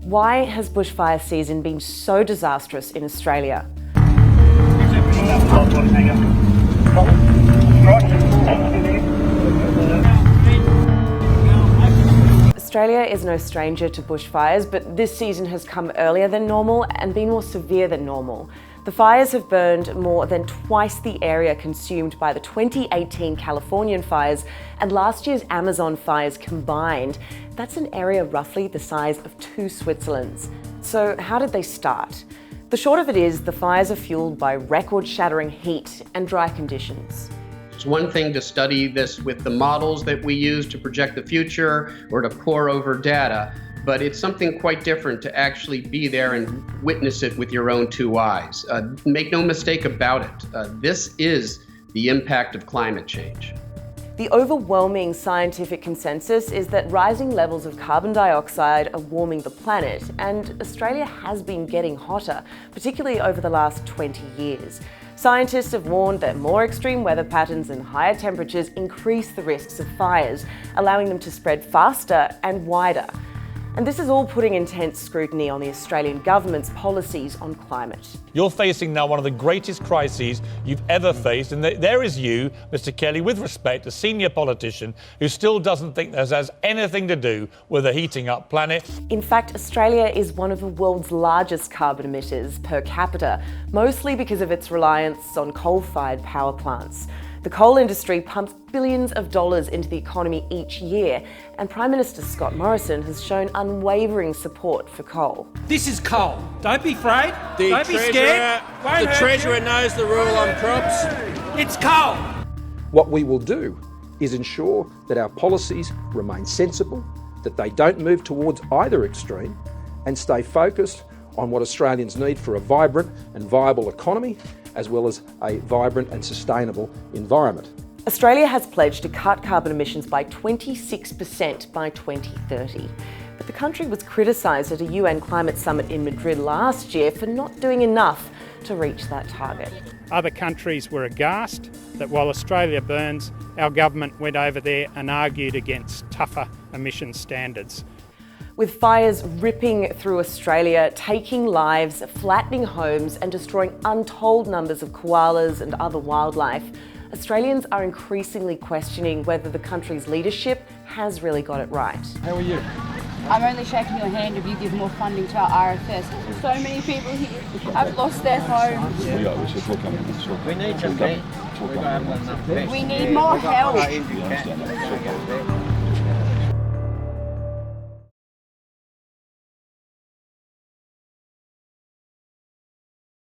Why has bushfire season been so disastrous in Australia? Australia is no stranger to bushfires, but this season has come earlier than normal and been more severe than normal. The fires have burned more than twice the area consumed by the 2018 Californian fires and last year's Amazon fires combined. That's an area roughly the size of 2 Switzerlands. So how did they start? The short of it is the fires are fueled by record-shattering heat and dry conditions. It's one thing to study this with the models that we use to project the future or to pore over data, but it's something quite different to actually be there and witness it with your own 2 eyes. Make no mistake about it, this is the impact of climate change. The overwhelming scientific consensus is that rising levels of carbon dioxide are warming the planet, and Australia has been getting hotter, particularly over the last 20 years. Scientists have warned that more extreme weather patterns and higher temperatures increase the risks of fires, allowing them to spread faster and wider. And this is all putting intense scrutiny on the Australian government's policies on climate. You're facing now one of the greatest crises you've ever faced, and there is you, Mr. Kelly, with respect, a senior politician who still doesn't think this has anything to do with a heating up planet. In fact, Australia is one of the world's largest carbon emitters per capita, mostly because of its reliance on coal-fired power plants. The coal industry pumps billions of dollars into the economy each year, and Prime Minister Scott Morrison has shown unwavering support for coal. This is coal. Don't be afraid. Don't be scared. The Treasurer knows the rule on crops. It's coal. What we will do is ensure that our policies remain sensible, that they don't move towards either extreme, and stay focused on what Australians need for a vibrant and viable economy, as well as a vibrant and sustainable environment. Australia has pledged to cut carbon emissions by 26% by 2030. But the country was criticised at a UN climate summit in Madrid last year for not doing enough to reach that target. Other countries were aghast that while Australia burns, our government went over there and argued against tougher emissions standards. With fires ripping through Australia, taking lives, flattening homes and destroying untold numbers of koalas and other wildlife, Australians are increasingly questioning whether the country's leadership has really got it right. How are you? I'm only shaking your hand if you give more funding to our RFS. So many people here have lost their homes. We need some. We need more help.